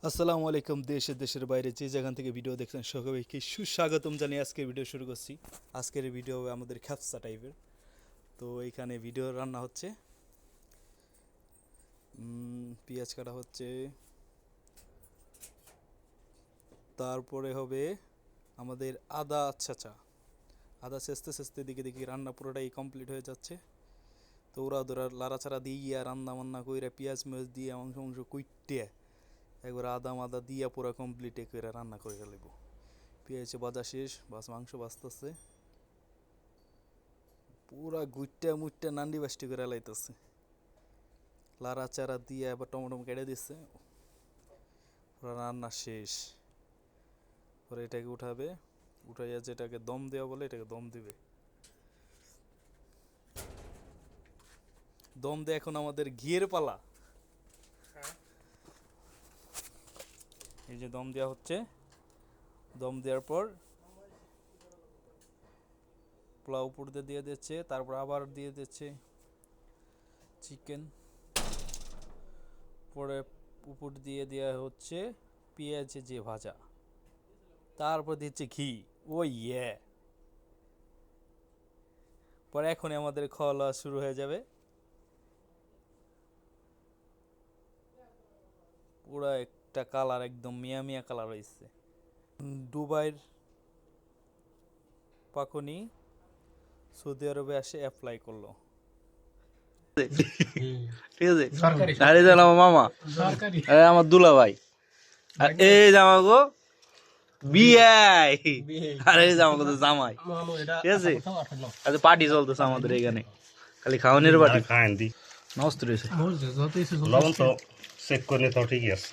আসসালামু আলাইকুম দেশের বাইরে যে যেখান থেকে ভিডিও দেখছেন সকলকে সুস্বাগতম জানিয়ে আজকের ভিডিও শুরু করছি। আজকের ভিডিও আমাদের খ্যাপসা টাইপের। তো এইখানে ভিডিও রান্না হচ্ছে, পেঁয়াজ কাটা হচ্ছে, তারপরে হবে আমাদের আদা ছাঁচা। আদা চেঁচতে চেঁচতে দিকে দেখি রান্না পুরোটাই কমপ্লিট হয়ে যাচ্ছে। তো ওরা লাড়াচাড়া দিয়ে রান্না বান্না কইরা পেঁয়াজ মেয়াজ দিয়ে মাংস কুইটে একবার আদা মাদা দিয়া পুরো কমপ্লিট করে রান্না করে ফেলব। পেঁয়াজ ভাজা শেষ, বাস মাংস বাঁচতেছে, পুরা গুইটটা মুইটটা নান্ডি বাস্টি করে লাইতেছে। লাড়া চাড়া দিয়ে আবার টমেটো কেটে দিচ্ছে, পুরো রান্না শেষ। পরে এটাকে উঠাবে, উঠাইয়া যেটাকে দম দেওয়া বলে এটাকে দম দিবে। দম দিয়ে এখন আমাদের ঘিয়ের পালা। এই যে দম দেওয়া হচ্ছে, দম দেওয়ার পর পোলাও উপর দিয়ে দিচ্ছে, তারপর আবার দিয়ে দিচ্ছে চিকেন, পরে উপর দিয়ে দেওয়া হচ্ছে পেঁয়াজ যে ভাজা, তারপর দিচ্ছে ঘি। ও ইয়ে, পরে এখনই আমাদের খাওয়া দাওয়া শুরু হয়ে যাবে। পুরা একটা কালার একদম মিয়া মিয়া কালার হয়েছে। দুবাইয়ের পাকনি সৌদি আরবে এসে অ্যাপ্লাই করলো। ঠিক আছে, আর এই যে আমার মামা, আর আমার দুলা ভাই, আর এই যে আমাকে বিয়াই, আর এই যে আমাকে জামাই। ঠিক আছে, আচ্ছা পার্টি চলতেছে আমাদের এখানে, খালি খাওয়ানোর পার্টি। খান দি নষ্ট রয়েছে, লবণ তো চেক করে তো ঠিকই আছে।